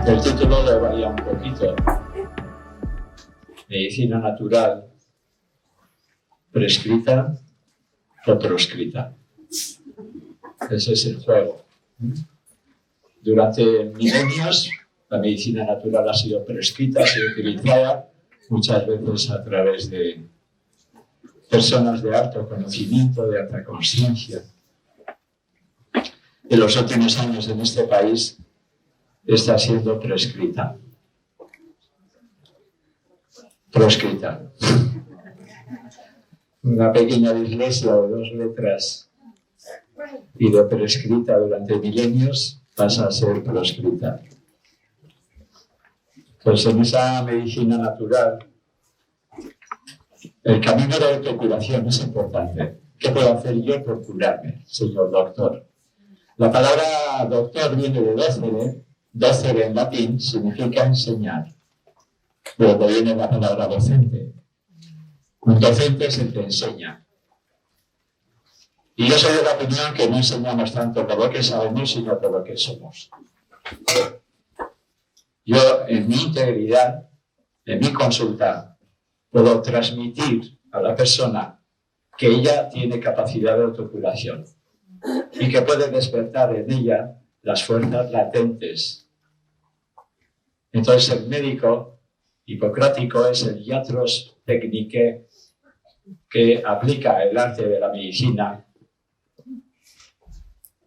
El título le varía un poquito. Medicina natural prescrita o proscrita. Ese es el juego. Durante milenios, la medicina natural ha sido prescrita, ha sido utilizada muchas veces a través de personas de alto conocimiento, de alta conciencia. En los últimos años en este país está siendo prescrita. Proscrita. Una pequeña dislexia de 2 letras y de prescrita durante milenios pasa a ser proscrita. Pues en esa medicina natural, el camino de la autocuración es importante. ¿Qué puedo hacer yo por curarme, señor doctor? La palabra doctor viene de docere. Docere en latín significa enseñar. Luego viene la palabra docente. Un docente es el que enseña. Y yo soy de la opinión que no enseñamos tanto por lo que sabemos, sino por lo que somos. Yo, en mi integridad, en mi consulta, puedo transmitir a la persona que ella tiene capacidad de autocuración y que puede despertar en ella las fuerzas latentes. Entonces, el médico hipocrático es el iatros technique que aplica el arte de la medicina,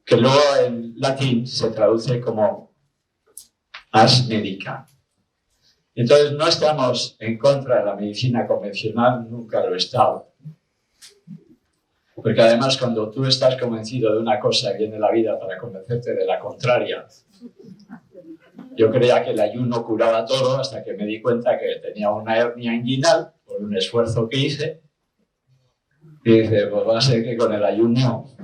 que luego en latín se traduce como ars medica. Entonces, no estamos en contra de la medicina convencional, nunca lo he estado. Porque además, cuando tú estás convencido de una cosa, viene la vida para convencerte de la contraria. Yo creía que el ayuno curaba todo hasta que me di cuenta que tenía una hernia inguinal por un esfuerzo que hice. Y dice, pues va a ser que con el ayuno.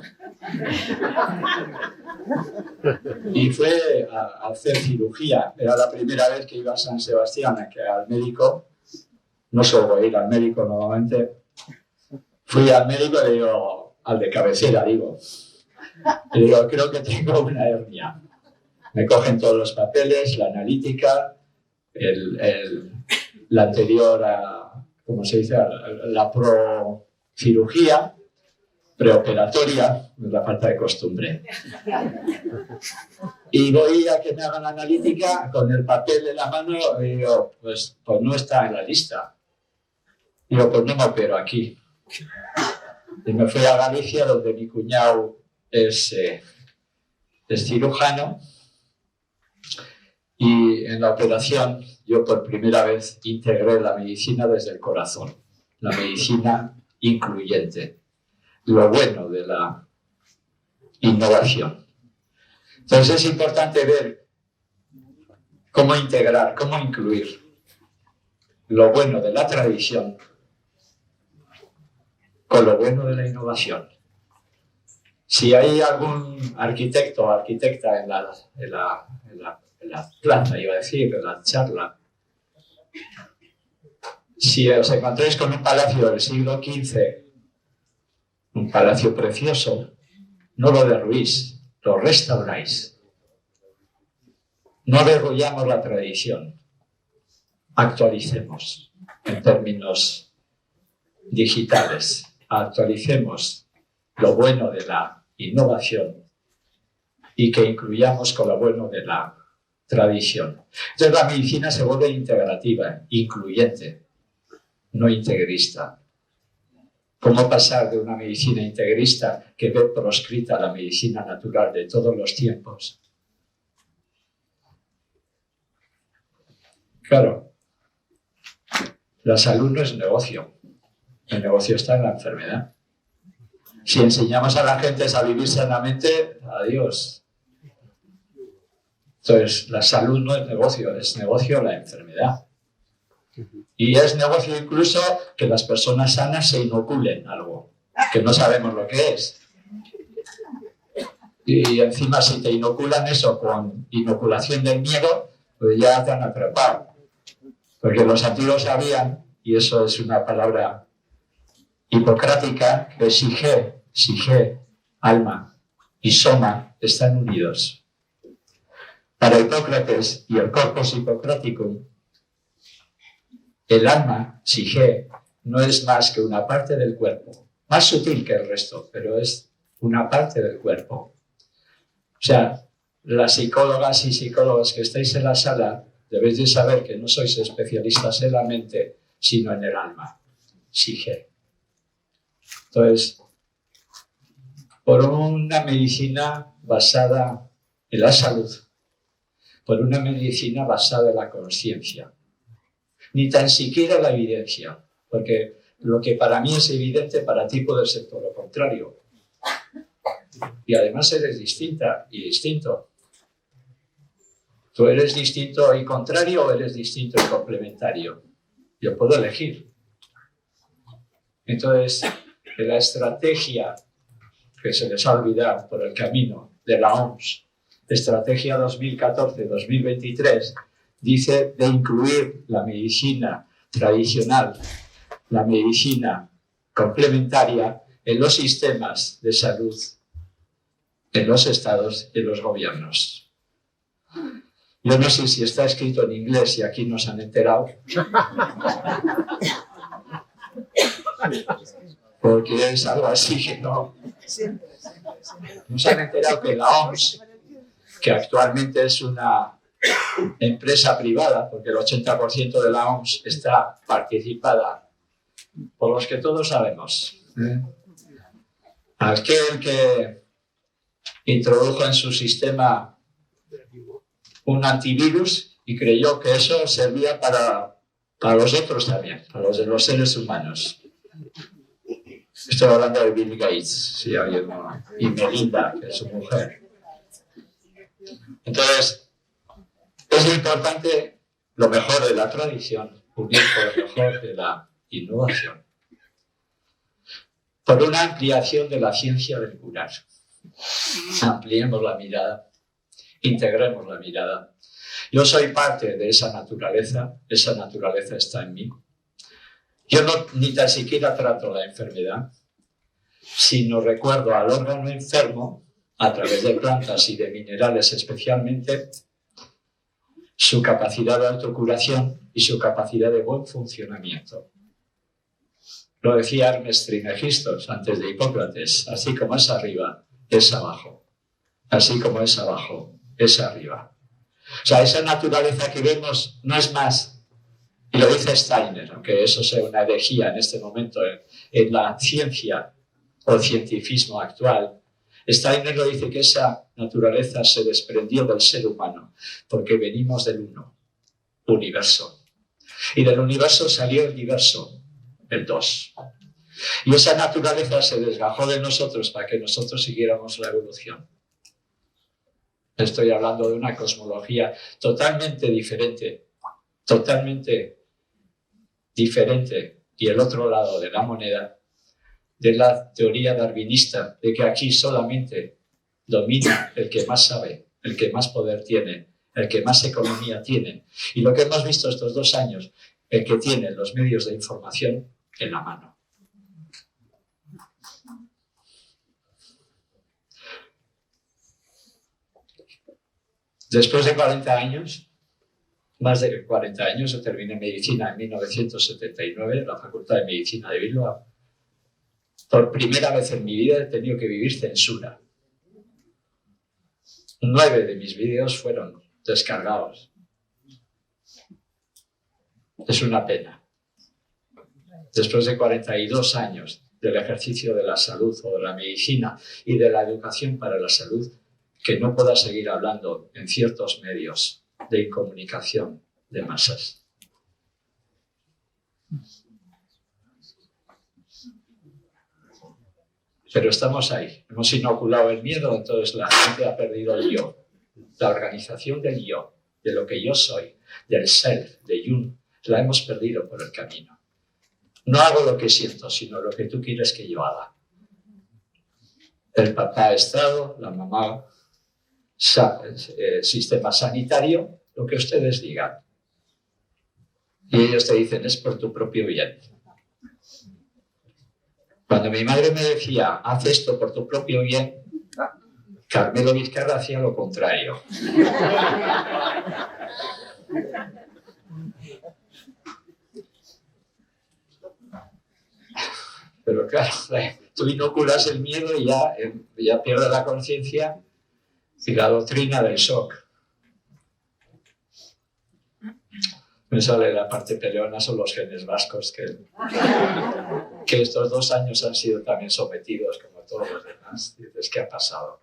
Y fue a hacer cirugía. Era la primera vez que iba a San Sebastián, que al médico, no suelo ir al médico normalmente. Fui al médico y le digo, al de cabecera, digo, creo que tengo una hernia. Me cogen todos los papeles, la analítica, la anterior a, ¿cómo se dice? La procirugía, preoperatoria, es la falta de costumbre. Y voy a que me hagan la analítica con el papel en la mano y digo, pues no está en la lista. Digo, pues no me opero aquí. Y me fui a Galicia, donde mi cuñado es cirujano. Y en la operación yo por primera vez integré la medicina desde el corazón, la medicina incluyente, lo bueno de la innovación. Entonces es importante ver cómo integrar, cómo incluir lo bueno de la tradición con lo bueno de la innovación. Si hay algún arquitecto o arquitecta en la plaza, iba a decir, en la charla, si os encontráis con un palacio del siglo XV, un palacio precioso, no lo derruís, lo restauráis. No derrullamos la tradición, actualicemos en términos digitales, actualicemos lo bueno de la innovación y que incluyamos con lo bueno de la tradición. Entonces la medicina se vuelve integrativa, incluyente, no integrista. ¿Cómo pasar de una medicina integrista que ve proscrita la medicina natural de todos los tiempos? Claro, la salud no es negocio. El negocio está en la enfermedad. Si enseñamos a la gente a vivir sanamente, adiós. Entonces, la salud no es negocio la enfermedad. Y es negocio incluso que las personas sanas se inoculen algo, que no sabemos lo que es. Y encima si te inoculan eso con inoculación del miedo, pues ya te han atrapado. Porque los antiguos sabían, y eso es una palabra hipocrática, que psique, alma y soma están unidos. Para Hipócrates y el corpus Hippocraticum, el alma, psique, no es más que una parte del cuerpo, más sutil que el resto, pero es una parte del cuerpo. O sea, las psicólogas y psicólogos que estáis en la sala, debéis de saber que no sois especialistas en la mente, sino en el alma, psique. Entonces, por una medicina basada en la salud, por una medicina basada en la conciencia, ni tan siquiera la evidencia, porque lo que para mí es evidente, para ti puede ser todo lo contrario. Y además eres distinta y distinto. ¿Tú eres distinto y contrario o eres distinto y complementario? Yo puedo elegir. Entonces, la estrategia que se les ha olvidado por el camino de la OMS, Estrategia 2014-2023, dice de incluir la medicina tradicional, la medicina complementaria en los sistemas de salud, en los estados y en los gobiernos. Yo no sé si está escrito en inglés y aquí nos han enterado, porque es algo así que no. Nos han enterado que la OMS, que actualmente es una empresa privada, porque el 80% de la OMS está participada por los que todos sabemos. Aquel que introdujo en su sistema un antivirus y creyó que eso servía para los otros también, para los de los seres humanos. Estoy hablando de Bill Gates, si alguien no, y Melinda, que es su mujer. Entonces, es importante lo mejor de la tradición, unir con lo mejor de la innovación, por una ampliación de la ciencia del curar. Ampliemos la mirada, integremos la mirada. Yo soy parte de esa naturaleza está en mí. Yo no, ni tan siquiera trato la enfermedad, sino recuerdo al órgano enfermo, a través de plantas y de minerales especialmente, su capacidad de autocuración y su capacidad de buen funcionamiento. Lo decía Hermes Trismegistos antes de Hipócrates, así como es arriba, es abajo. Así como es abajo, es arriba. O sea, esa naturaleza que vemos no es más, y lo dice Steiner, aunque eso sea una herejía en este momento en la ciencia o el cientifismo actual, Steiner lo dice que esa naturaleza se desprendió del ser humano porque venimos del uno, universo. Y del universo salió el diverso, el dos. Y esa naturaleza se desgajó de nosotros para que nosotros siguiéramos la evolución. Estoy hablando de una cosmología totalmente diferente, y el otro lado de la moneda, de la teoría darwinista, de que aquí solamente domina el que más sabe, el que más poder tiene, el que más economía tiene. Y lo que hemos visto estos 2 años, el que tiene los medios de información en la mano. Después de 40 años, más de 40 años, yo terminé medicina en 1979 en la Facultad de Medicina de Bilbao. Por primera vez en mi vida he tenido que vivir censura. 9 de mis vídeos fueron descargados. Es una pena. Después de 42 años del ejercicio de la salud o de la medicina y de la educación para la salud, que no pueda seguir hablando en ciertos medios de comunicación de masas. Pero estamos ahí, hemos inoculado el miedo, entonces la gente ha perdido el yo, la organización del yo, de lo que yo soy, del self, de Jung, la hemos perdido por el camino. No hago lo que siento, sino lo que tú quieres que yo haga. El papá Estado, la mamá sistema sanitario, lo que ustedes digan. Y ellos te dicen, es por tu propio bien. Cuando mi madre me decía, haz esto por tu propio bien, Carmelo Vizcarra hacía lo contrario. Pero claro, tú inoculas el miedo y ya pierde la conciencia y la doctrina del shock. Me sale la parte peleona, son los genes vascos que estos 2 años han sido también sometidos como todos los demás. Dices, ¿qué ha pasado?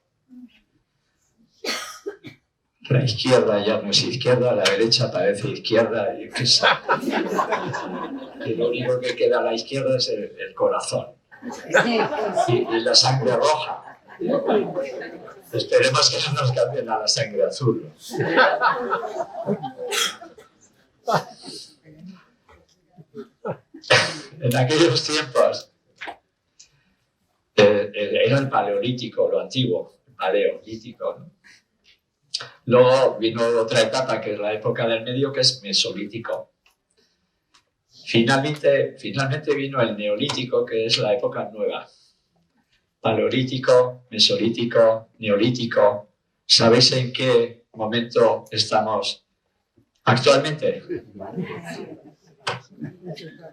La izquierda ya no es izquierda, la derecha parece izquierda y lo único que queda a la izquierda es el corazón y la sangre roja. Esperemos que no nos cambien a la sangre azul. En aquellos tiempos era el paleolítico, lo antiguo, el paleolítico, ¿no? Luego vino otra etapa que es la época del medio, que es mesolítico. Finalmente vino el neolítico, que es la época nueva. Paleolítico, mesolítico, neolítico. ¿Sabéis en qué momento estamos actualmente?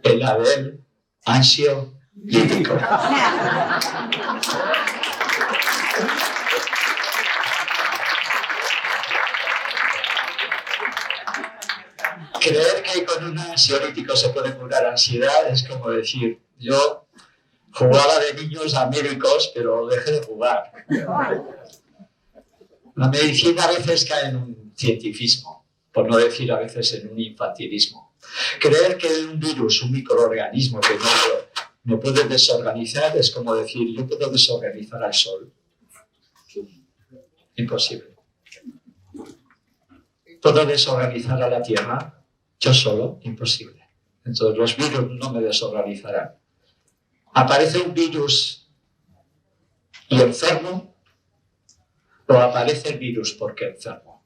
En la del ansiolítico. Creer que con un ansiolítico se puede curar ansiedad es como decir, yo jugaba de niños a médicos, pero dejé de jugar. La medicina a veces cae en un cientifismo, por no decir a veces en un infantilismo. Creer que un virus, un microorganismo que me puede desorganizar es como decir, yo puedo desorganizar al sol. Imposible. ¿Puedo desorganizar a la Tierra? Yo solo, imposible. Entonces los virus no me desorganizarán. ¿Aparece un virus y enfermo? ¿O aparece el virus porque enfermo?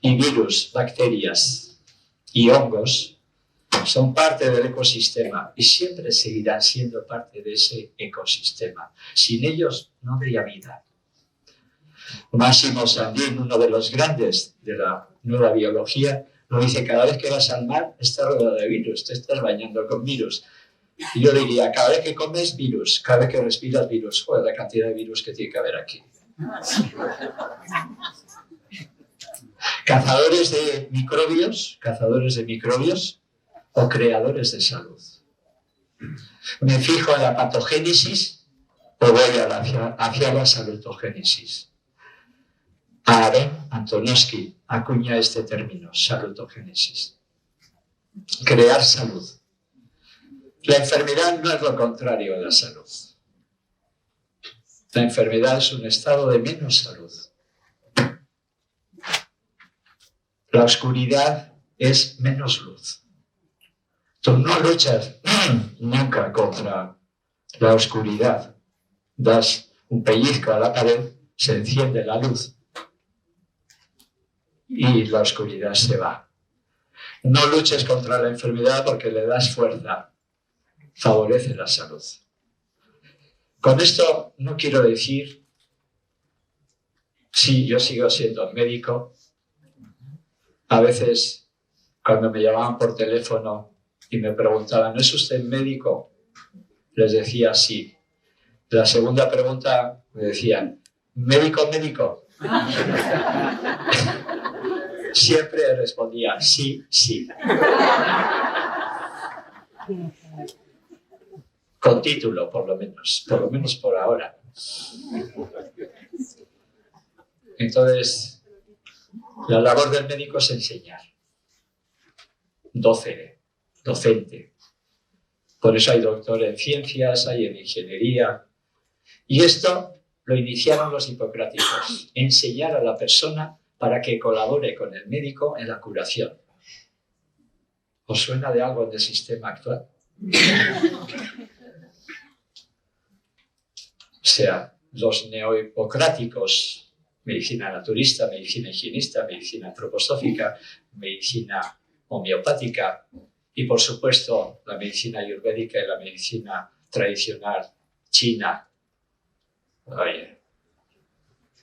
Y virus, bacterias y hongos son parte del ecosistema y siempre seguirán siendo parte de ese ecosistema. Sin ellos no habría vida. Máximo Sandin, uno de los grandes de la nueva biología, lo dice, cada vez que vas al mar estás rodeado de virus, te estás bañando con virus. Y yo le diría, cada vez que comes virus, cada vez que respiras virus, joder, la cantidad de virus que tiene que haber aquí. Cazadores de microbios o creadores de salud. ¿Me fijo en la patogénesis o voy hacia la salutogénesis? Aaron Antonovsky acuña este término, salutogénesis. Crear salud. La enfermedad no es lo contrario a la salud. La enfermedad es un estado de menos salud. La oscuridad es menos luz. Tú no luchas nunca contra la oscuridad. Das un pellizco a la pared, se enciende la luz y la oscuridad se va. No luches contra la enfermedad porque le das fuerza. Favorece la salud. Con esto no quiero decir, sí, yo sigo siendo médico. A veces, cuando me llamaban por teléfono y me preguntaban, ¿no es usted médico? Les decía sí. La segunda pregunta me decían, ¿médico? Siempre respondía sí. Con título, por lo menos por ahora. Entonces, la labor del médico es enseñar. Docente. Por eso hay doctor en ciencias, hay en ingeniería. Y esto lo iniciaron los hipocráticos, enseñar a la persona para que colabore con el médico en la curación. ¿Os suena de algo del sistema actual? O sea, los neohipocráticos, medicina naturista, medicina higienista, medicina antroposófica, medicina homeopática y, por supuesto, la medicina ayurvédica y la medicina tradicional china, Oye,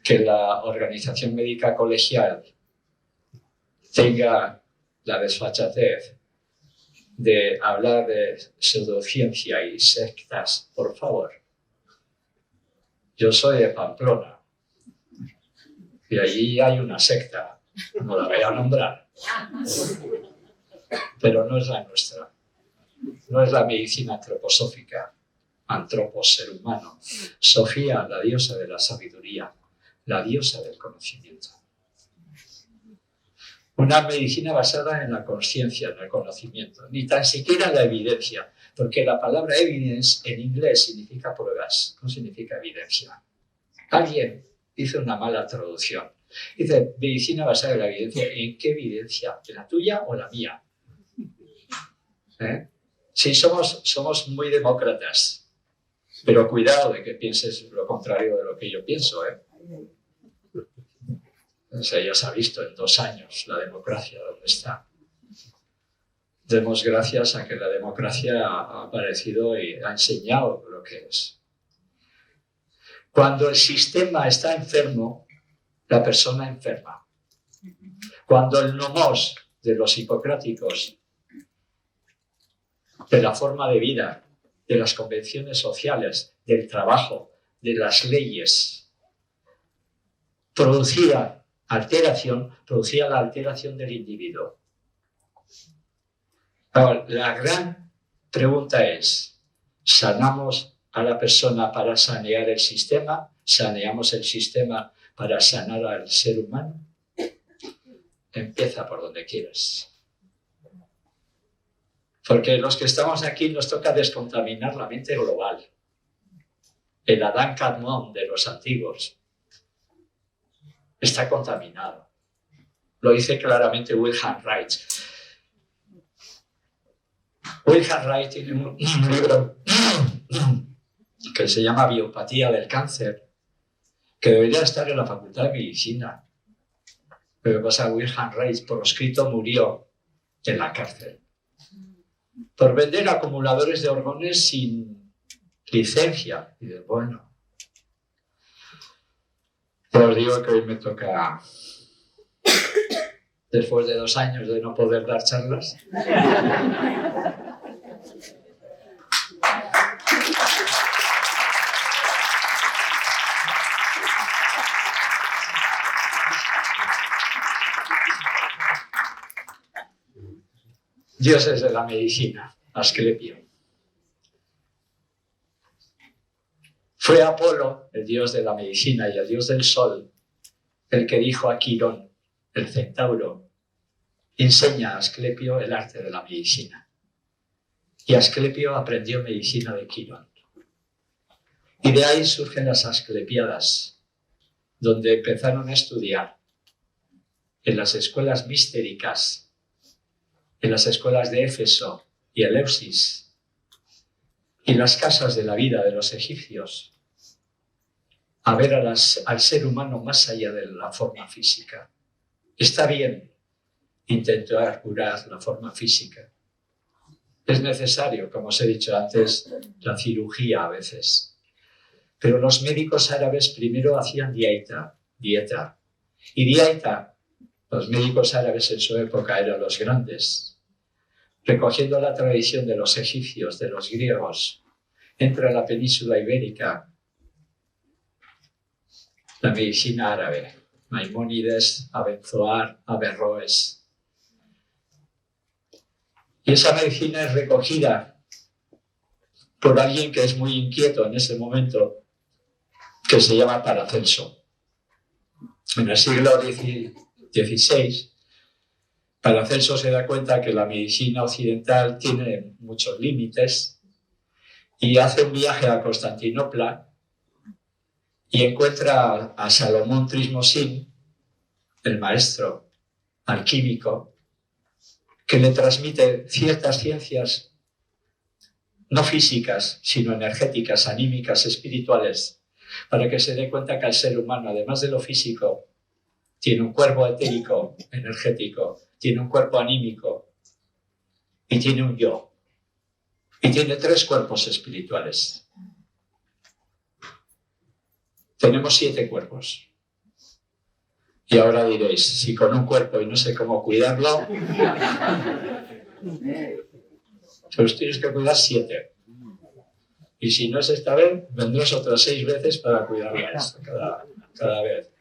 que la organización médica colegial tenga la desfachatez de hablar de pseudociencia y sectas, por favor. Yo soy de Pamplona y allí hay una secta, no la voy a nombrar, pero no es la nuestra. No es la medicina antroposófica, antropos, ser humano. Sofía, la diosa de la sabiduría, la diosa del conocimiento. Una medicina basada en la conciencia, en el conocimiento, ni tan siquiera en la evidencia, porque la palabra evidence en inglés significa pruebas, no significa evidencia. Alguien hizo una mala traducción. Dice, medicina basada en la evidencia. ¿En qué evidencia? ¿En la tuya o la mía? Sí, somos muy demócratas, pero cuidado de que pienses lo contrario de lo que yo pienso. O sea, ya se ha visto en 2 años la democracia dónde está. Demos gracias a que la democracia ha aparecido y ha enseñado lo que es. Cuando el sistema está enfermo, la persona enferma. Cuando el nomos de los hipocráticos, de la forma de vida, de las convenciones sociales, del trabajo, de las leyes, producía la alteración del individuo. Ahora, la gran pregunta es, ¿sanamos a la persona para sanear el sistema? ¿Saneamos el sistema para sanar al ser humano? Empieza por donde quieras. Porque los que estamos aquí nos toca descontaminar la mente global. El Adán Kadmon de los antiguos está contaminado. Lo dice claramente Wilhelm Reich. Wilhelm Reich tiene un libro que se llama Biopatía del cáncer, que debería estar en la Facultad de Medicina. Pero lo que pasa, Wilhelm Reich, por escrito, murió en la cárcel por vender acumuladores de orgones sin licencia. Y de bueno, pues os digo que hoy me toca, después de 2 años de no poder dar charlas, dioses de la medicina, Asclepio. Fue Apolo, el dios de la medicina y el dios del sol, el que dijo a Quirón, el centauro, enseña a Asclepio el arte de la medicina. Y Asclepio aprendió medicina de Quirón. Y de ahí surgen las Asclepiadas, donde empezaron a estudiar en las escuelas mistéricas, en las escuelas de Éfeso y Eleusis, y las casas de la vida de los egipcios, a ver al ser humano más allá de la forma física. Está bien intentar curar la forma física. Es necesario, como os he dicho antes, la cirugía a veces. Pero los médicos árabes primero hacían dieta. Y dieta, los médicos árabes en su época eran los grandes. Recogiendo la tradición de los egipcios, de los griegos, entra en la península ibérica la medicina árabe, Maimónides, Abenzoar, Averroes. Y esa medicina es recogida por alguien que es muy inquieto en ese momento, que se llama Paracelso. En el siglo XVI, Paracelso se da cuenta que la medicina occidental tiene muchos límites y hace un viaje a Constantinopla y encuentra a Salomón Trismosín, el maestro alquímico, que le transmite ciertas ciencias no físicas, sino energéticas, anímicas, espirituales, para que se dé cuenta que el ser humano, además de lo físico, tiene un cuerpo etérico, energético, tiene un cuerpo anímico y tiene un yo. Y tiene 3 cuerpos espirituales. Tenemos 7 cuerpos. Y ahora diréis, si con un cuerpo y no sé cómo cuidarlo, pues tienes que cuidar 7. Y si no es esta vez, vendrás otras 6 veces para cuidarlas cada vez.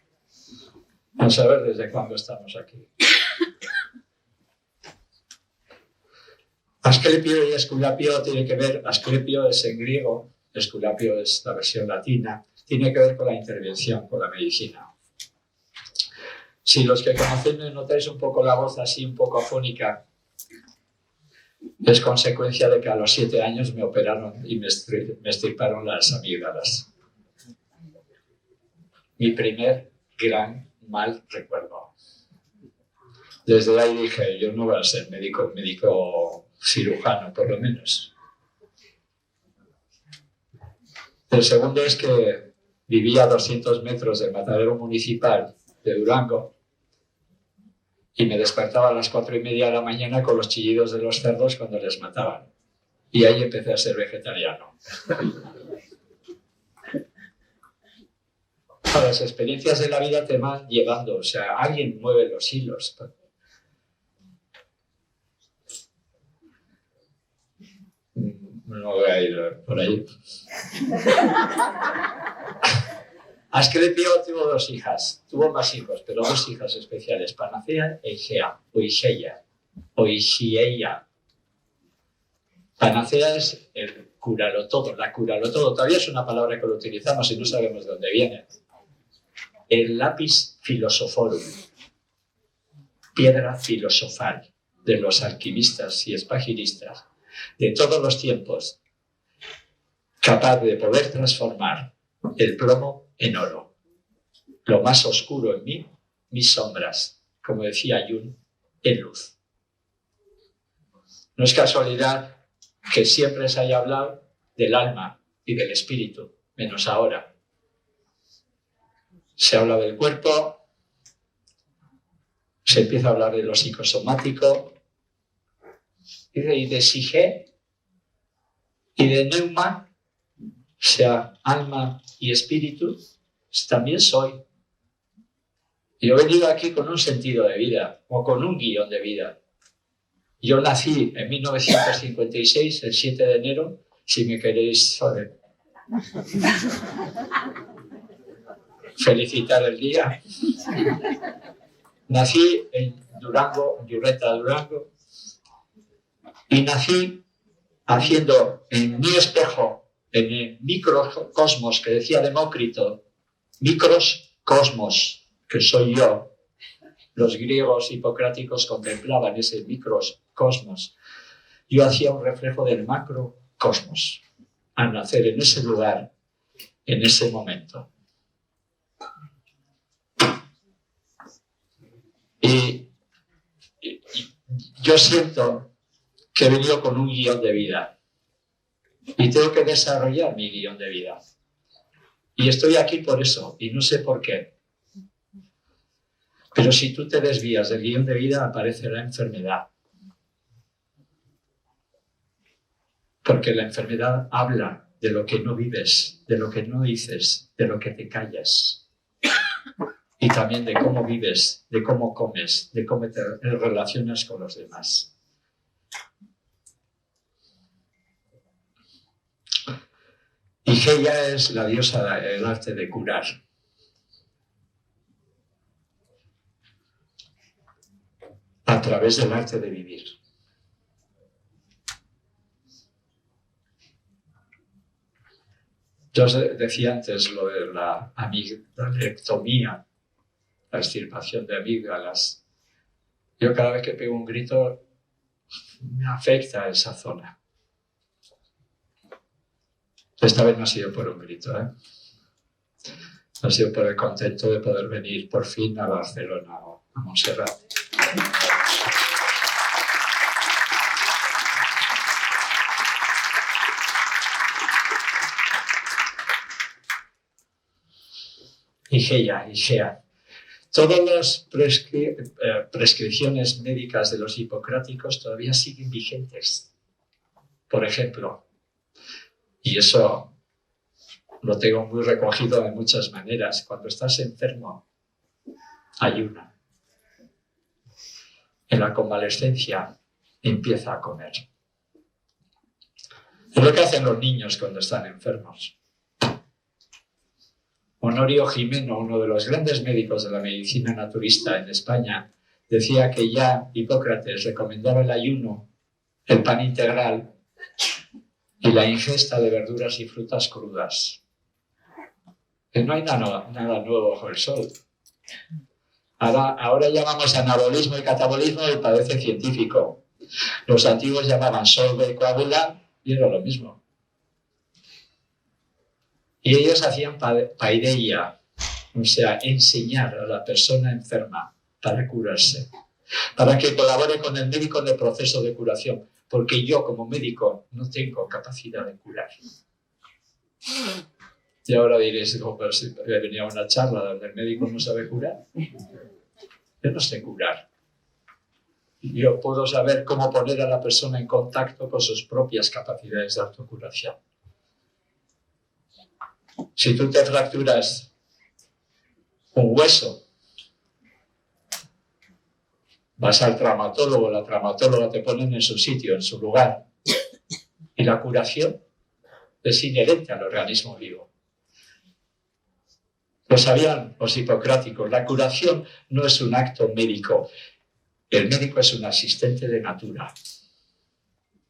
Vamos a ver desde cuándo estamos aquí. Asclepio y Esculapio tiene que ver, Asclepio es en griego, Esculapio es la versión latina, tiene que ver con la intervención, con la medicina. Si los que conocéis me notáis un poco la voz así, un poco afónica, es consecuencia de que a los 7 años me operaron y me extirparon las amígdalas. Mi primer gran mal recuerdo. Desde ahí dije, yo no voy a ser médico cirujano, por lo menos. El segundo es que vivía a 200 metros del matadero municipal de Durango y me despertaba a las 4:30 de la mañana con los chillidos de los cerdos cuando les mataban. Y ahí empecé a ser vegetariano. Las experiencias de la vida te van llevando, o sea, alguien mueve los hilos. No voy a ir por ahí. Asclepio tuvo 2 hijas, tuvo más hijos, pero 2 hijas especiales, Panacea e Oixieia. Panacea es el cúralo todo, la cúralo todo. Todavía es una palabra que lo utilizamos y no sabemos de dónde viene. El lápiz filosoforum, piedra filosofal de los alquimistas y espagiristas de todos los tiempos, capaz de poder transformar el plomo en oro. Lo más oscuro en mí, mis sombras, como decía Jung, en luz. No es casualidad que siempre se haya hablado del alma y del espíritu, menos ahora. Se habla del cuerpo, se empieza a hablar de lo psicosomático, y de psique, y de neuma, o sea, alma y espíritu, también soy. Yo he venido aquí con un sentido de vida, o con un guión de vida. Yo nací en 1956, el 7 de enero, si me queréis felicitar el día. Nací en Durango, en Yurreta, Durango, y nací haciendo en mi espejo, en el microcosmos que decía Demócrito, microcosmos, que soy yo. Los griegos hipocráticos contemplaban ese microcosmos. Yo hacía un reflejo del macrocosmos al nacer en ese lugar, en ese momento. Y yo siento que he venido con un guión de vida y tengo que desarrollar mi guión de vida. Y estoy aquí por eso, y no sé por qué. Pero si tú te desvías del guión de vida, aparece la enfermedad. Porque la enfermedad habla de lo que no vives, de lo que no dices, de lo que te callas. Y también de cómo vives, de cómo comes, de cómo te relacionas con los demás. Igeia es la diosa del arte de curar. A través del arte de vivir. Yo os decía antes lo de la amigdalectomía, la extirpación de amígdalas. Yo cada vez que pego un grito me afecta esa zona. Esta vez no ha sido por un grito, ha sido por el contento de poder venir por fin a Barcelona o a Montserrat. Igea. Todas las prescripciones médicas de los hipocráticos todavía siguen vigentes. Por ejemplo, y eso lo tengo muy recogido de muchas maneras. Cuando estás enfermo, ayuna. En la convalescencia, empieza a comer. Es lo que hacen los niños cuando están enfermos. Honorio Gimeno, uno de los grandes médicos de la medicina naturista en España, decía que ya Hipócrates recomendaba el ayuno, el pan integral y la ingesta de verduras y frutas crudas. Que no hay nada nuevo bajo el sol. Ahora llamamos anabolismo y catabolismo y parece científico. Los antiguos llamaban solve y coagula y era lo mismo. Y ellos hacían paideia, o sea, enseñar a la persona enferma para curarse, para que colabore con el médico en el proceso de curación, porque yo como médico no tengo capacidad de curar. Y ahora diréis, oh, pero si venía a una charla donde el médico no sabe curar. Yo no sé curar. Yo puedo saber cómo poner a la persona en contacto con sus propias capacidades de autocuración. Si tú te fracturas un hueso, vas al traumatólogo, la traumatóloga te ponen en su sitio, en su lugar. Y la curación es inherente al organismo vivo. Lo sabían los hipocráticos, la curación no es un acto médico. El médico es un asistente de natura.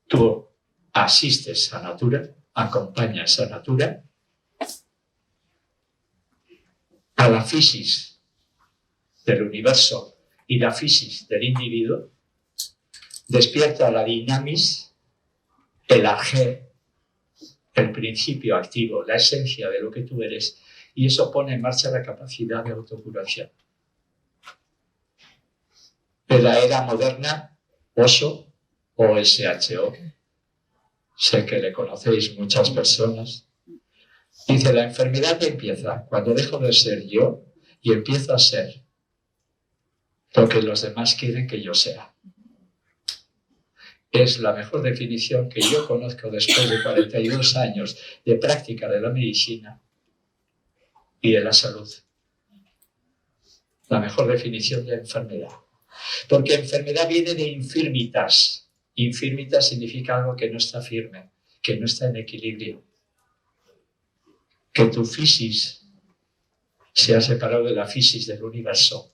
Tú asistes a natura, acompañas a natura, a la fisis del universo y la fisis del individuo, despierta la dinamis, el arjé, el principio activo, la esencia de lo que tú eres, y eso pone en marcha la capacidad de autocuración. En la era moderna, Osho, O-S-H-O, sé que le conocéis muchas personas, dice, la enfermedad empieza cuando dejo de ser yo y empiezo a ser lo que los demás quieren que yo sea. Es la mejor definición que yo conozco después de 42 años de práctica de la medicina y de la salud. La mejor definición de enfermedad. Porque enfermedad viene de infirmitas. Infirmitas significa algo que no está firme, que no está en equilibrio. Que tu fisis se ha separado de la fisis del universo.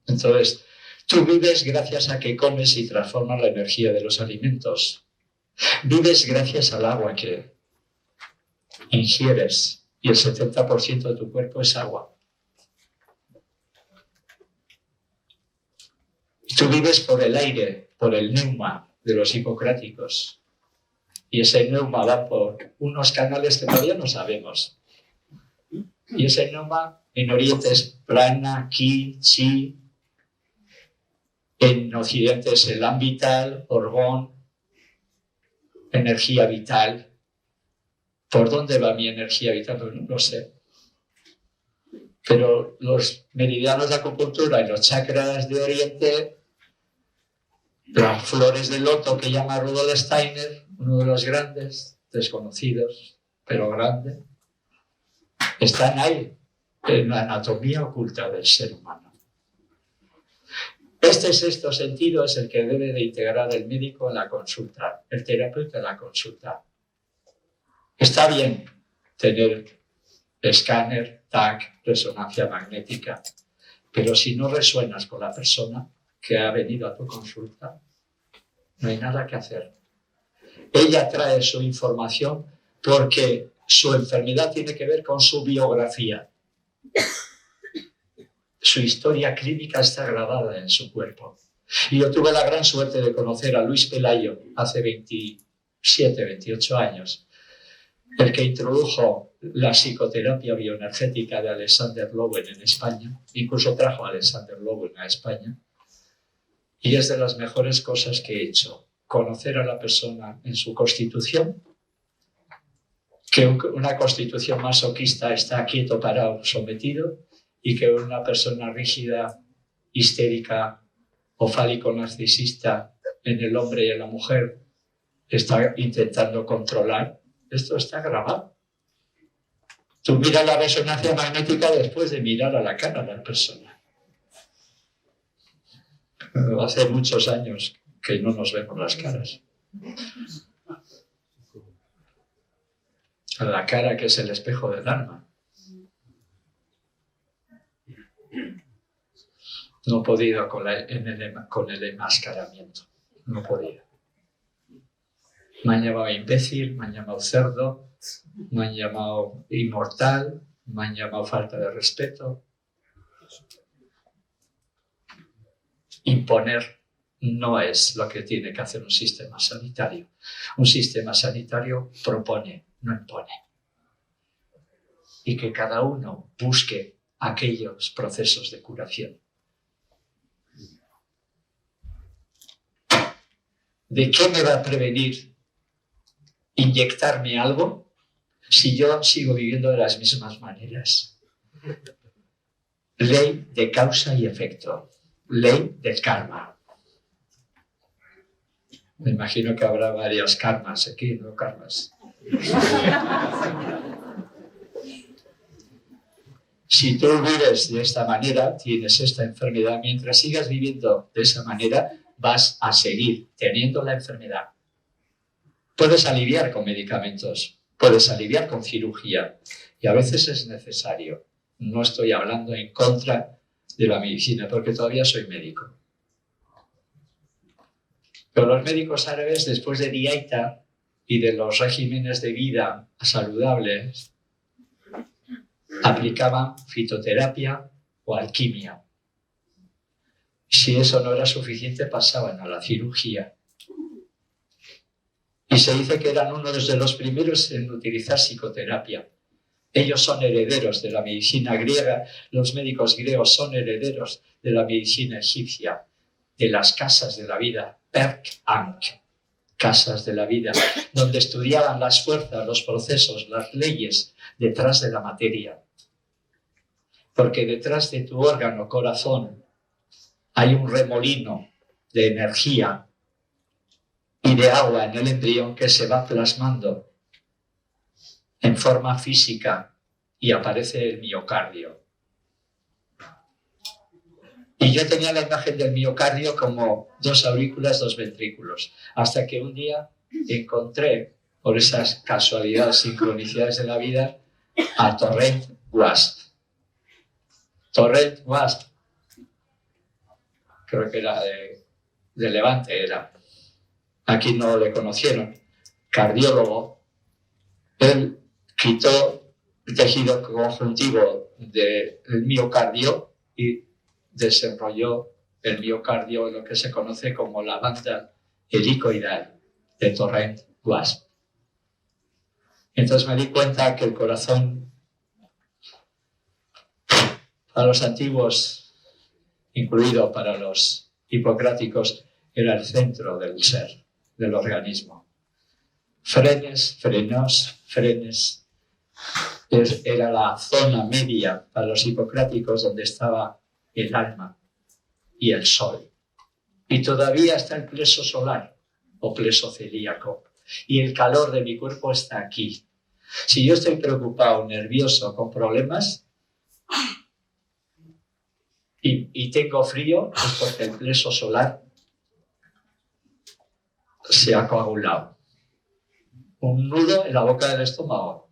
Entonces, tú vives gracias a que comes y transformas la energía de los alimentos. Vives gracias al agua que ingieres y el 70% de tu cuerpo es agua. Tú vives por el aire, por el neuma de los hipocráticos. Y ese neuma va por unos canales que todavía no sabemos. Y ese neuma en Oriente es prana, ki, chi. En Occidente es el vital, orgón, energía vital. ¿Por dónde va mi energía vital? Pues no lo sé. Pero los meridianos de acupuntura y los chakras de Oriente, las flores de loto que llama Rudolf Steiner, uno de los grandes, desconocidos, pero grande, están ahí, en la anatomía oculta del ser humano. Este sexto sentido es el que debe de integrar el médico en la consulta, el terapeuta en la consulta. Está bien tener escáner, TAC, resonancia magnética, pero si no resuenas con la persona que ha venido a tu consulta, no hay nada que hacer. Ella trae su información porque su enfermedad tiene que ver con su biografía. Su historia clínica está grabada en su cuerpo. Y yo tuve la gran suerte de conocer a Luis Pelayo hace 27, 28 años, el que introdujo la psicoterapia bioenergética de Alexander Lowen en España, incluso trajo a Alexander Lowen a España, y es de las mejores cosas que he hecho, conocer a la persona en su constitución, que una constitución masoquista está quieto, parado, sometido, y que una persona rígida, histérica o fálico-narcisista en el hombre y en la mujer está intentando controlar. Esto está grabado. Tú miras la resonancia magnética después de mirar a la cara de la persona. Hace muchos años que no nos vemos las caras. La cara, que es el espejo del alma. No he podido con el enmascaramiento. No he podido. Me han llamado imbécil, me han llamado cerdo, me han llamado inmortal, me han llamado falta de respeto. Imponer no es lo que tiene que hacer un sistema sanitario. Un sistema sanitario propone, no impone. Y que cada uno busque aquellos procesos de curación. ¿De qué me va a prevenir inyectarme algo si yo sigo viviendo de las mismas maneras? Ley de causa y efecto. Ley del karma. Me imagino que habrá varios karmas aquí, ¿no? Karmas. Si tú vives de esta manera, tienes esta enfermedad, mientras sigas viviendo de esa manera, vas a seguir teniendo la enfermedad. Puedes aliviar con medicamentos, puedes aliviar con cirugía, y a veces es necesario. No estoy hablando en contra de la medicina, porque todavía soy médico. Pero los médicos árabes, después de dieta y de los regímenes de vida saludables, aplicaban fitoterapia o alquimia. Si eso no era suficiente, pasaban a la cirugía. Y se dice que eran uno de los primeros en utilizar psicoterapia. Ellos son herederos de la medicina griega, los médicos griegos son herederos de la medicina egipcia, de las casas de la vida, Perk-Ankh, casas de la vida, donde estudiaban las fuerzas, los procesos, las leyes detrás de la materia. Porque detrás de tu órgano, corazón, hay un remolino de energía y de agua en el embrión que se va plasmando en forma física y aparece el miocardio. Y yo tenía la imagen del miocardio como 2 aurículas, 2 ventrículos, hasta que un día encontré, por esas casualidades, sincronicidades de la vida, a Torrent Guast. Torrent Guast, creo que era de Levante, era. Aquí no le conocieron, cardiólogo. Él quitó el tejido conjuntivo del miocardio y desenrolló el miocardio en lo que se conoce como la banda helicoidal de Torrent Guast. Entonces me di cuenta que el corazón, para los antiguos, incluido para los hipocráticos, era el centro del ser, del organismo. Frenes, frenos, frenes, era la zona media para los hipocráticos donde estaba el alma y el sol. Y todavía está el pleso solar o pleso celíaco. Y el calor de mi cuerpo está aquí. Si yo estoy preocupado, nervioso, con problemas y tengo frío, es porque el pleso solar se ha coagulado. Un nudo en la boca del estómago,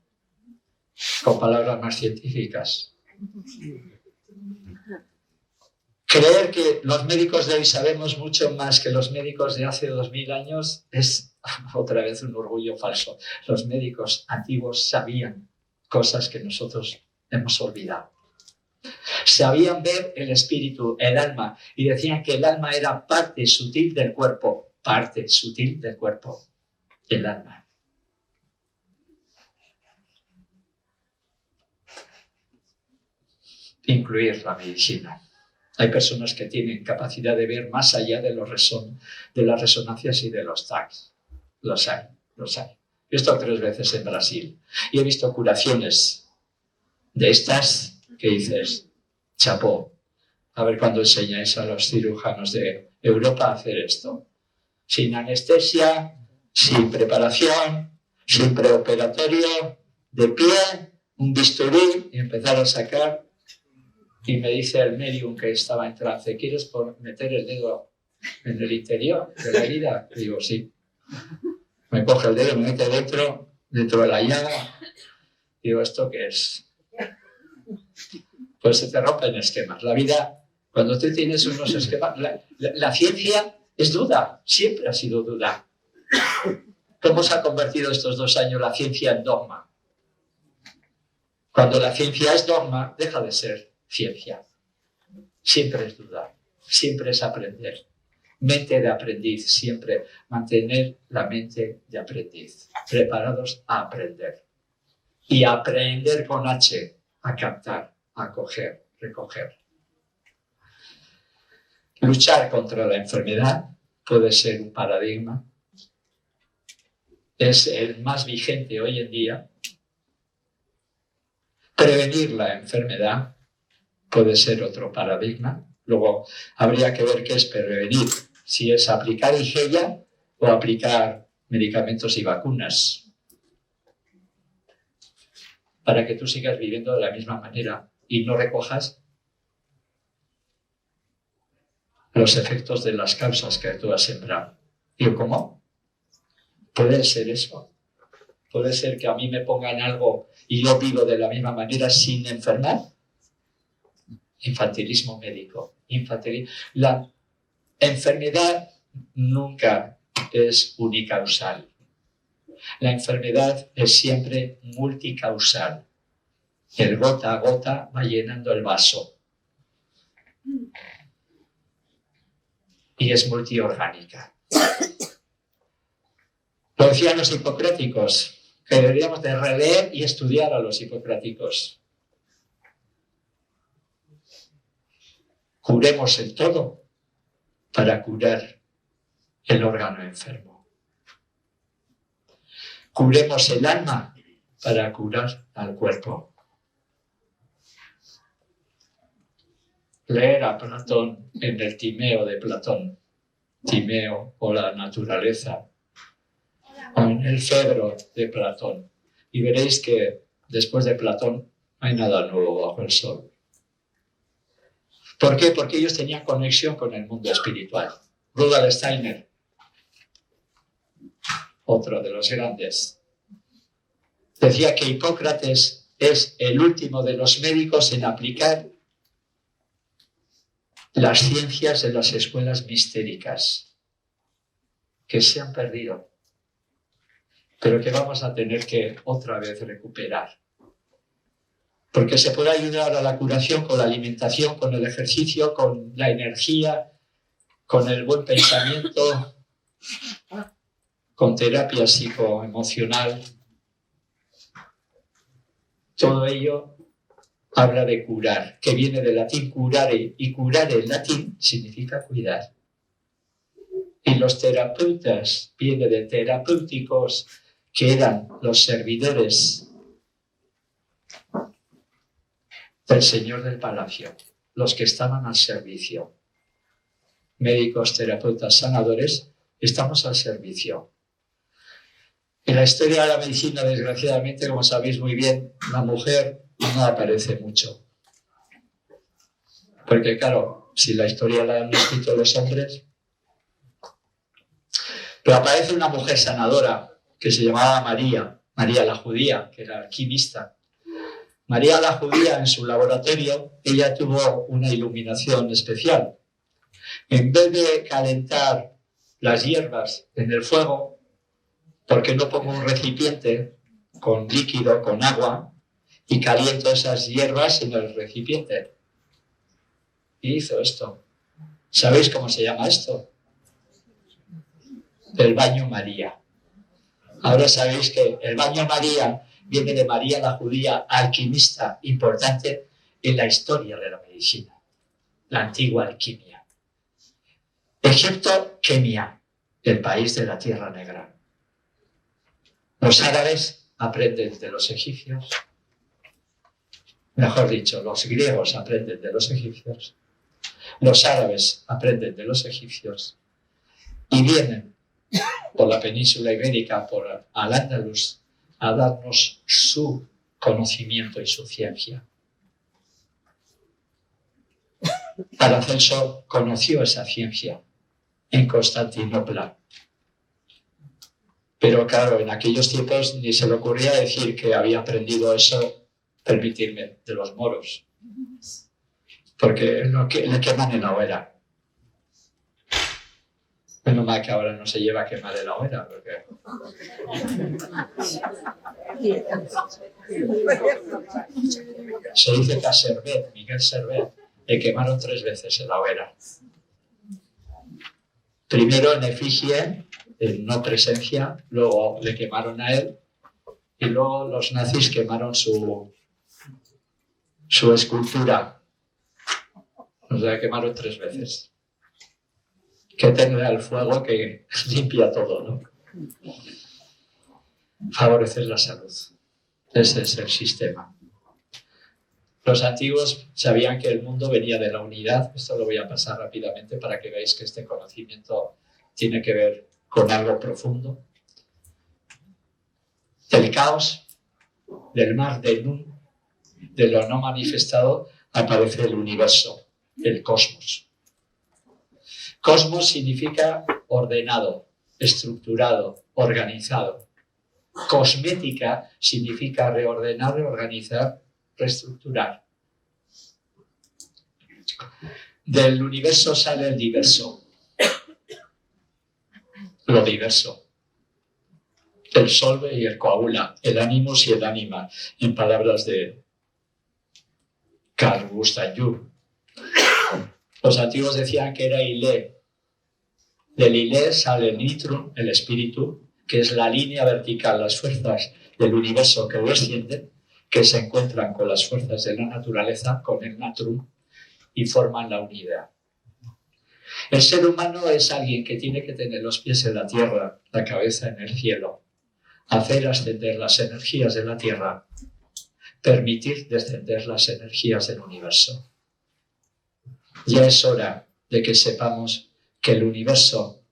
con palabras más científicas. Creer que los médicos de hoy sabemos mucho más que los médicos de hace 2000 años es otra vez un orgullo falso. Los médicos antiguos sabían cosas que nosotros hemos olvidado. Sabían ver el espíritu, el alma, y decían que el alma era parte sutil del cuerpo, el alma. Incluir la medicina. Hay personas que tienen capacidad de ver más allá de las resonancias y de los tags. Los hay. He estado 3 veces en Brasil y he visto curaciones de estas que dices, chapó, a ver cuándo enseñáis a los cirujanos de Europa a hacer esto. Sin anestesia, sin preparación, sin preoperatorio, de pie, un bisturí y empezar a sacar. Y me dice el medium que estaba en trance, ¿quieres meter el dedo en el interior de la herida? Y digo, sí. Me coge el dedo, me mete dentro de la llaga. Digo, ¿esto qué es? Pues se te rompen esquemas. La vida, cuando tú tienes unos esquemas, la ciencia es duda, siempre ha sido duda. ¿Cómo se ha convertido estos 2 años la ciencia en dogma? Cuando la ciencia es dogma, deja de ser ciencia. Siempre es duda, siempre es aprender. Mente de aprendiz, siempre mantener la mente de aprendiz. Preparados a aprender. Y aprender con H, a captar, a coger, recoger. Luchar contra la enfermedad puede ser un paradigma. Es el más vigente hoy en día. Prevenir la enfermedad puede ser otro paradigma. Luego habría que ver qué es prevenir, si es aplicar IgEA o aplicar medicamentos y vacunas, para que tú sigas viviendo de la misma manera y no recojas los efectos de las causas que tú has sembrado. Digo, ¿cómo? ¿Puede ser eso? ¿Puede ser que a mí me pongan algo y yo vivo de la misma manera sin enfermar? Infantilismo médico. La enfermedad nunca es unicausal. La enfermedad es siempre multicausal. El gota a gota va llenando el vaso. Y es multiorgánica. Lo decían los hipocráticos, que deberíamos de releer y estudiar a los hipocráticos. Curemos el todo para curar el órgano enfermo. Curemos el alma para curar al cuerpo. Leer a Platón en el Timeo de Platón, Timeo o la naturaleza, o en el Fedro de Platón, y veréis que después de Platón no hay nada nuevo bajo el sol. ¿Por qué? Porque ellos tenían conexión con el mundo espiritual. Rudolf Steiner, otro de los grandes, decía que Hipócrates es el último de los médicos en aplicar las ciencias en las escuelas mistéricas, que se han perdido, pero que vamos a tener que otra vez recuperar. Porque se puede ayudar a la curación con la alimentación, con el ejercicio, con la energía, con el buen pensamiento, con terapia psicoemocional. Todo ello habla de curar, que viene del latín curare, y curare en latín significa cuidar. Y los terapeutas viene de terapéuticos, que eran los servidores del señor del palacio, los que estaban al servicio. Médicos, terapeutas, sanadores, estamos al servicio. En la historia de la medicina, desgraciadamente, como sabéis muy bien, la mujer no aparece mucho. Porque claro, si la historia la han escrito los hombres, pero aparece una mujer sanadora que se llamaba María, María la judía, que era alquimista. María la judía, en su laboratorio, ella tuvo una iluminación especial. En vez de calentar las hierbas en el fuego, ¿por qué no pongo un recipiente con líquido, con agua, y caliento esas hierbas en el recipiente? Y hizo esto. ¿Sabéis cómo se llama esto? El baño María. Ahora sabéis que el baño María viene de María la judía, alquimista importante en la historia de la medicina, la antigua alquimia. Egipto, Kenia, el país de la Tierra Negra. Los árabes aprenden de los egipcios, mejor dicho, los griegos aprenden de los egipcios, los árabes aprenden de los egipcios y vienen por la península ibérica, por Al-Ándalus, a darnos su conocimiento y su ciencia. Paracelso conoció esa ciencia en Constantinopla. Pero claro, en aquellos tiempos ni se le ocurría decir que había aprendido eso, permitirme, de los moros. Porque le queman en la hoguera. Menos mal que ahora no se lleva a quemar en la hoguera, porque... Se dice que a Servet, Miguel Servet, le quemaron 3 veces en la hoguera. Primero en efigie, en no presencia, luego le quemaron a él, y luego los nazis quemaron su escultura. O sea, quemaron 3 veces. Que tenga el fuego que limpia todo, ¿no? Favorecer la salud. Ese es el sistema. Los antiguos sabían que el mundo venía de la unidad. Esto lo voy a pasar rápidamente para que veáis que este conocimiento tiene que ver con algo profundo. Del caos, del mar de Nun, de lo no manifestado, aparece el universo, el cosmos. Cosmos significa ordenado, estructurado, organizado. Cosmética significa reordenar, reorganizar, reestructurar. Del universo sale el diverso. Lo diverso. El solve y el coagula, el animus y el ánima, en palabras de Carl Gustav Jung. Los antiguos decían que era Ile. Del Ile sale el nitrum, el espíritu, que es la línea vertical, las fuerzas del universo que descienden, que se encuentran con las fuerzas de la naturaleza, con el natrum, y forman la unidad. El ser humano es alguien que tiene que tener los pies en la tierra, la cabeza en el cielo, hacer ascender las energías de la tierra, permitir descender las energías del universo. Ya es hora de que sepamos que el universo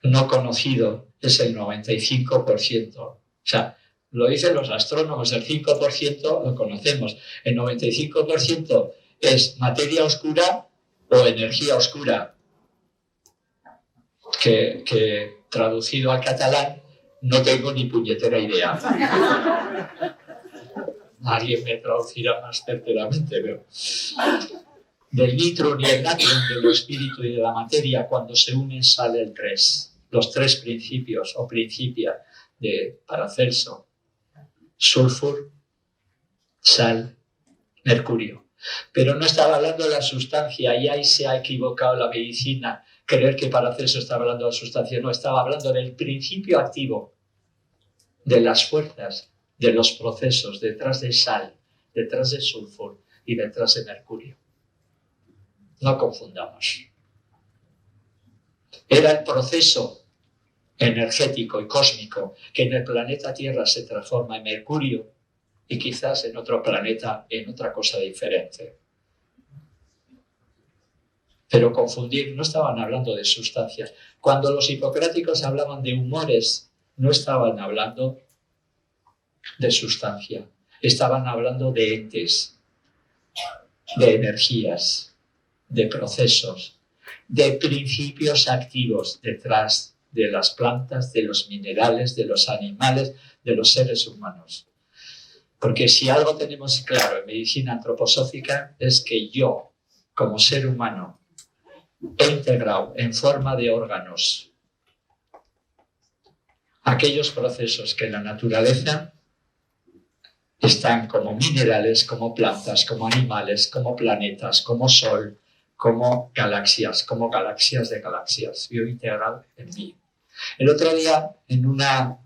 no conocido es el 95%. O sea, lo dicen los astrónomos, el 5% lo conocemos. El 95% es materia oscura o energía oscura, que traducido al catalán no tengo ni puñetera idea. Alguien me traducirá más certeramente, pero... Del nitrum y el natrum, del espíritu y de la materia, cuando se unen sale el 3. Los 3 principios o principia de Paracelso: sulfur, sal, mercurio. Pero no estaba hablando de la sustancia, y ahí se ha equivocado la medicina. Creer que Paracelso estaba hablando de la sustancia, no, estaba hablando del principio activo, de las fuerzas, de los procesos, detrás de sal, detrás de sulfur y detrás de mercurio. No confundamos. Era el proceso energético y cósmico que en el planeta Tierra se transforma en mercurio y quizás en otro planeta en otra cosa diferente. Pero confundir, no estaban hablando de sustancias. Cuando los hipocráticos hablaban de humores, no estaban hablando de sustancia, estaban hablando de entes, de energías, de procesos, de principios activos detrás de las plantas, de los minerales, de los animales, de los seres humanos. Porque si algo tenemos claro en medicina antroposófica es que yo, como ser humano, he integrado en forma de órganos aquellos procesos que en la naturaleza están como minerales, como plantas, como animales, como planetas, como sol, como galaxias de galaxias. Yo integrado en mí. El otro día, en una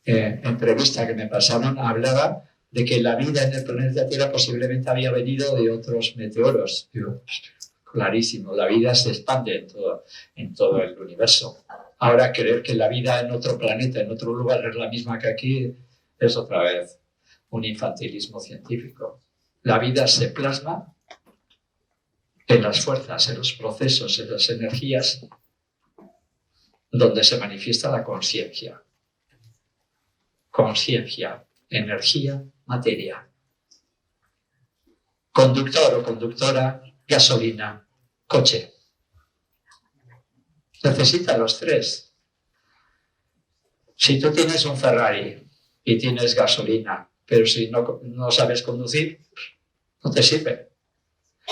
entrevista que me pasaron, hablaba de que la vida en el planeta Tierra posiblemente había venido de otros meteoros. Digo, clarísimo, la vida se expande en todo el universo. Ahora, creer que la vida en otro planeta, en otro lugar, es la misma que aquí, es otra vez un infantilismo científico. La vida se plasma en las fuerzas, en los procesos, en las energías, donde se manifiesta la conciencia. Conciencia, energía, materia. Conductor o conductora, gasolina, coche. Necesita los tres. Si tú tienes un Ferrari y tienes gasolina, pero si no sabes conducir, no te sirve.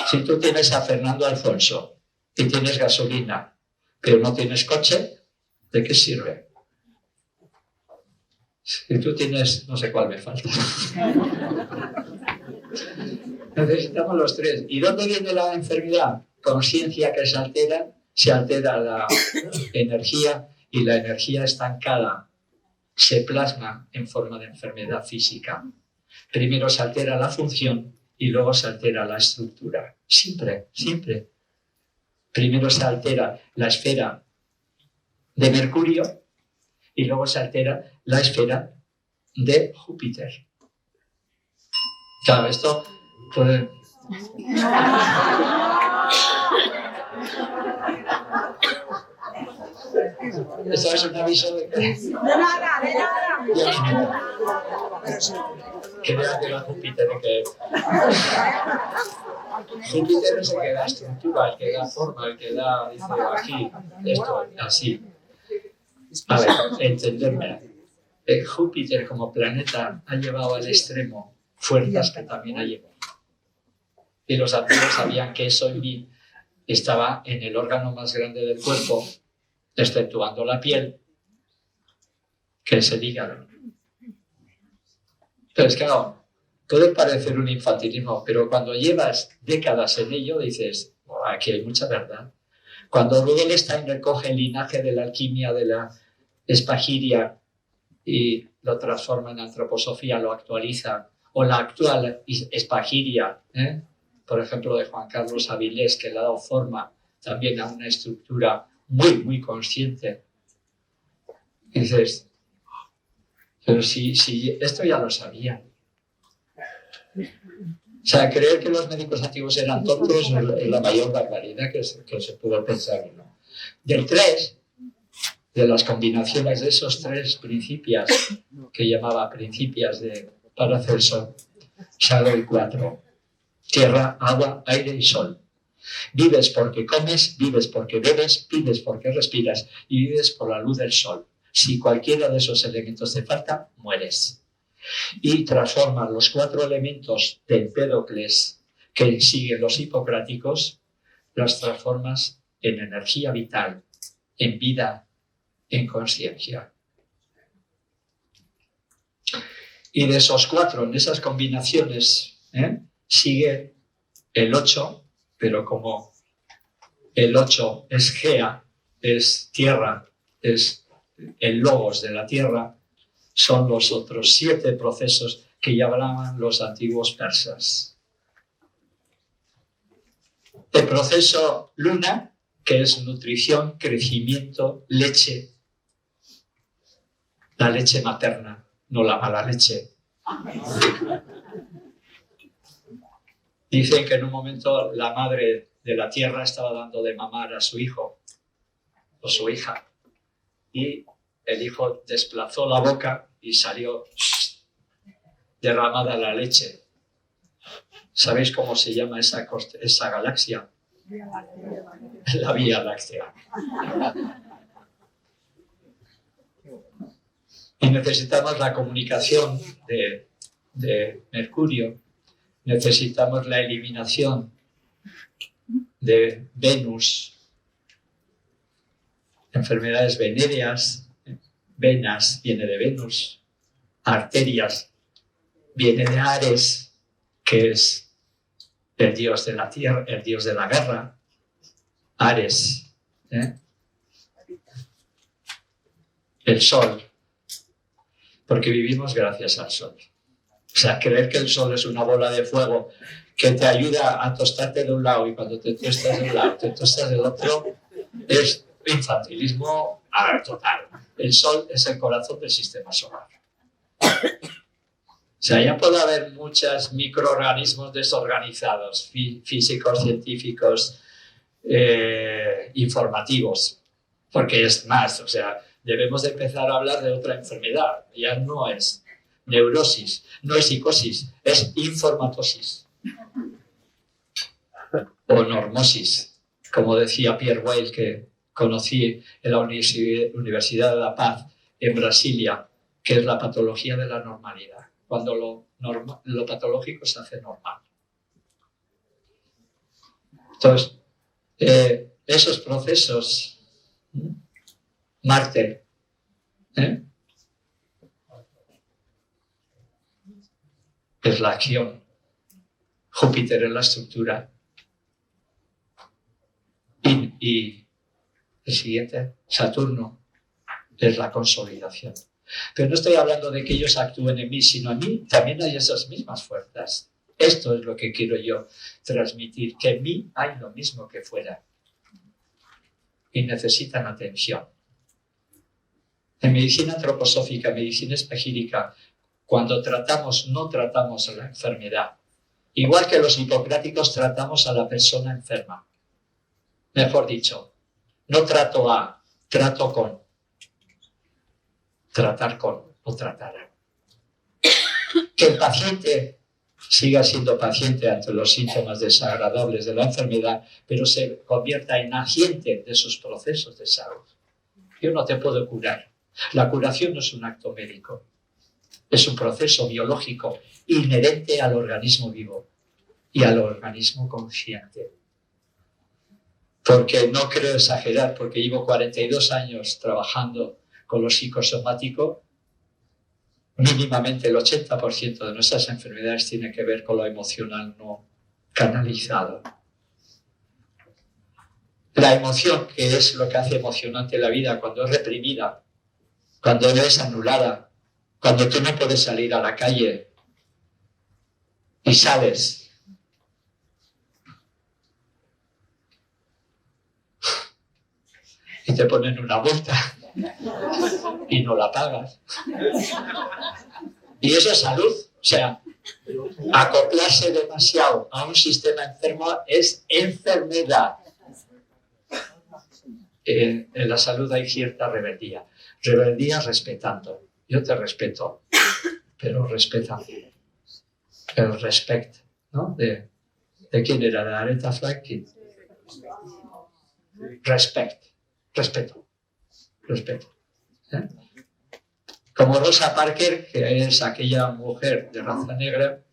Si tú tienes a Fernando Alfonso y tienes gasolina, pero no tienes coche, ¿de qué sirve? Si tú tienes, no sé cuál me falta. Necesitamos los tres. ¿Y dónde viene la enfermedad? Conciencia que se altera la energía y la energía estancada se plasma en forma de enfermedad física. Primero se altera la función y luego se altera la estructura. Siempre, siempre. Primero se altera la esfera de Mercurio y luego se altera la esfera de Júpiter. Claro, esto puede... Esto es un aviso de que... De nada. Que vea que la Júpiter, que... Júpiter es el que da estructura, el que da forma, el que da, dice, aquí, esto, así. A ver, entenderme. Júpiter como planeta ha llevado al extremo fuerzas que también ha llevado. Y los antiguos sabían que eso estaba en el órgano más grande del cuerpo, exceptuando la piel, que es el hígado. Entonces, claro, puede parecer un infantilismo, pero cuando llevas décadas en ello, dices, oh, aquí hay mucha verdad. Cuando Rudolstein recoge el linaje de la alquimia de la espagiria y lo transforma en antroposofía, lo actualiza, o la actual espagiria, por ejemplo, de Juan Carlos Avilés, que le ha dado forma también a una estructura muy, muy consciente. Y dices, pero si esto ya lo sabían. O sea, creer que los médicos antiguos eran tontos es la mayor barbaridad que se pudo pensar, ¿no? Del 3, de las combinaciones de esos 3 principios, que llamaba principios de Paracelso, sale el 4. Tierra, agua, aire y sol. Vives porque comes, vives porque bebes, vives porque respiras y vives por la luz del sol. Si cualquiera de esos elementos te falta, mueres. Y transforman los 4 elementos de Empédocles que siguen los hipocráticos, las transformas en energía vital, en vida, en conciencia. Y de esos 4, en esas combinaciones, sigue el 8, pero como el 8 es Gea, es tierra, es el logos de la tierra, son los otros 7 procesos que ya hablaban los antiguos persas. El proceso Luna, que es nutrición, crecimiento, leche, la leche materna, no la mala leche. Dicen que en un momento la madre de la tierra estaba dando de mamar a su hijo o su hija y el hijo desplazó la boca y salió derramada la leche. ¿Sabéis cómo se llama esa galaxia? La Vía Láctea. Y necesitamos la comunicación de Mercurio, necesitamos la eliminación de Venus, enfermedades venéreas, venas viene de Venus, arterias viene de Ares, que es el dios de la tierra, el dios de la guerra, Ares, el sol, porque vivimos gracias al sol. O sea, creer que el sol es una bola de fuego que te ayuda a tostarte de un lado y cuando te tostas de un lado, te tostas del otro, es infantilismo total. El sol es el corazón del sistema solar. O sea, ya puede haber muchos microorganismos desorganizados, físicos, científicos, informativos, porque es más, o sea, debemos de empezar a hablar de otra enfermedad. Ya no es neurosis, no es psicosis, es informatosis. O normosis, como decía Pierre Weil, que conocí en la Universidad de La Paz, en Brasilia, que es la patología de la normalidad, cuando lo patológico se hace normal. Entonces, esos procesos, Marte, es la acción, Júpiter es la estructura, y el siguiente, Saturno, es la consolidación. Pero no estoy hablando de que ellos actúen en mí, sino en mí también hay esas mismas fuerzas. Esto es lo que quiero yo transmitir, que en mí hay lo mismo que fuera. Y necesitan atención. En medicina antroposófica, medicina espagírica, cuando no tratamos a la enfermedad. Igual que los hipocráticos tratamos a la persona enferma. Mejor dicho, no trato a, trato con. Tratar con o tratar a. Que el paciente siga siendo paciente ante los síntomas desagradables de la enfermedad, pero se convierta en agente de sus procesos de salud. Yo no te puedo curar. La curación no es un acto médico. Es un proceso biológico inherente al organismo vivo y al organismo consciente. Porque no creo exagerar, porque llevo 42 años trabajando con lo psicosomático. Mínimamente el 80% de nuestras enfermedades tiene que ver con lo emocional no canalizado. La emoción, que es lo que hace emocionante la vida, cuando es reprimida, cuando es anulada, cuando tú no puedes salir a la calle y sales. Y te ponen una multa y no la pagas. Y eso es salud. O sea, acoplarse demasiado a un sistema enfermo es enfermedad. En la salud hay cierta rebeldía. Rebeldía respetando. Yo te respeto, pero respeta. El respect, ¿no? ¿De quién era? ¿De Aretha Franklin? Respect. Respeto. Como Rosa Parker, que es aquella mujer de raza negra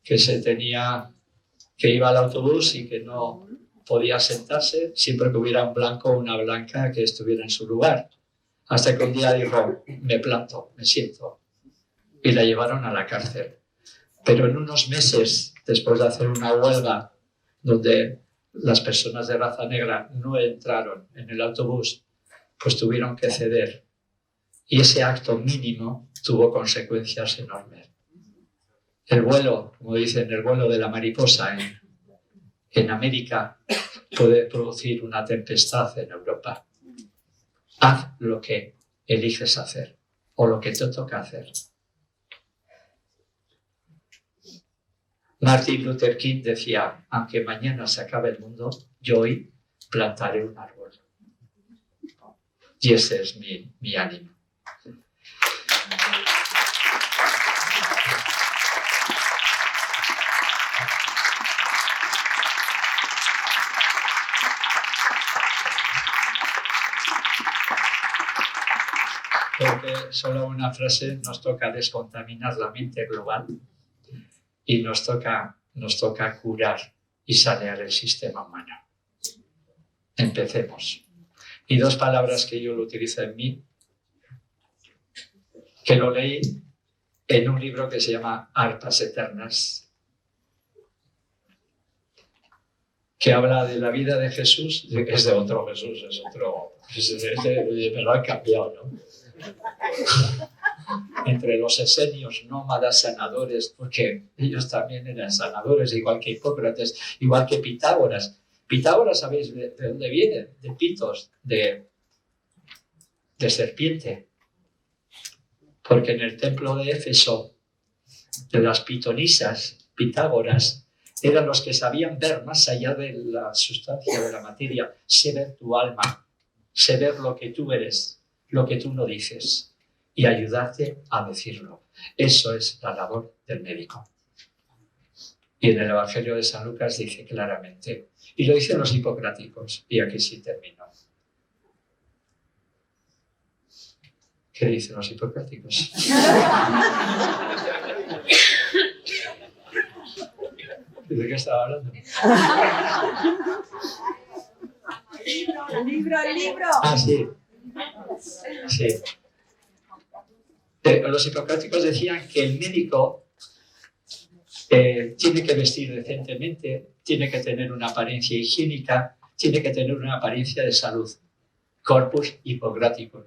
que iba al autobús y que no podía sentarse siempre que hubiera un blanco o una blanca que estuviera en su lugar. Hasta que un día dijo, me planto, me siento. Y la llevaron a la cárcel. Pero en unos meses, después de hacer una huelga donde las personas de raza negra no entraron en el autobús, pues tuvieron que ceder. Y ese acto mínimo tuvo consecuencias enormes. El vuelo, como dicen, el vuelo de la mariposa en América puede producir una tempestad en Europa. Haz lo que eliges hacer o lo que te toca hacer. Martin Luther King decía, aunque mañana se acabe el mundo, yo hoy plantaré un árbol. Y ese es mi ánimo. Porque solo una frase nos toca descontaminar la mente global y nos toca curar y sanear el sistema humano. Empecemos. Y dos palabras que yo lo utilizo en mí, que lo leí en un libro que se llama Arpas Eternas, que habla de la vida de Jesús, es de otro Jesús, me lo han cambiado, ¿no? Entre los esenios, nómadas, sanadores, porque ellos también eran sanadores, igual que Hipócrates, igual que Pitágoras. Pitágoras, ¿sabéis de dónde viene? De pitos, de serpiente. Porque en el templo de Éfeso, de las pitonisas, Pitágoras, eran los que sabían ver más allá de la sustancia, de la materia, sé ver tu alma, sé ver lo que tú eres, lo que tú no dices, y ayudarte a decirlo. Eso es la labor del médico. Y en el Evangelio de San Lucas dice claramente, y lo dicen los hipocráticos, y aquí sí termino. ¿Qué dicen los hipocráticos? ¿De qué estaba hablando? El libro. Ah, sí. Sí. Los hipocráticos decían que el médico tiene que vestir decentemente, tiene que tener una apariencia higiénica, tiene que tener una apariencia de salud. Corpus hipocrático.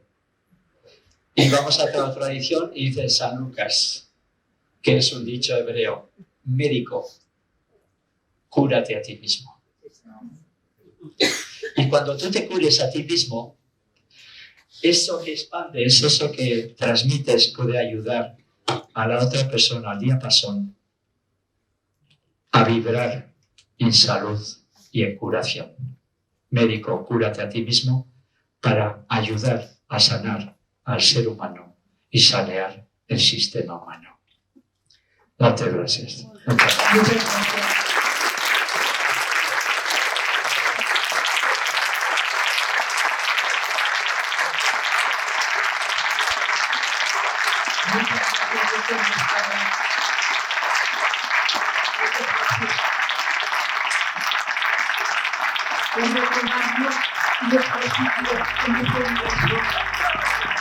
Y vamos a otra tradición y dice San Lucas, que es un dicho hebreo, médico, cúrate a ti mismo. Y cuando tú te cures a ti mismo, eso que expandes, eso que transmites puede ayudar a la otra persona, al diapasón, a vibrar en salud y en curación. Médico, cúrate a ti mismo para ayudar a sanar al ser humano y sanear el sistema humano. Muchas gracias. Muchas gracias.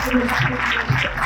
Gracias.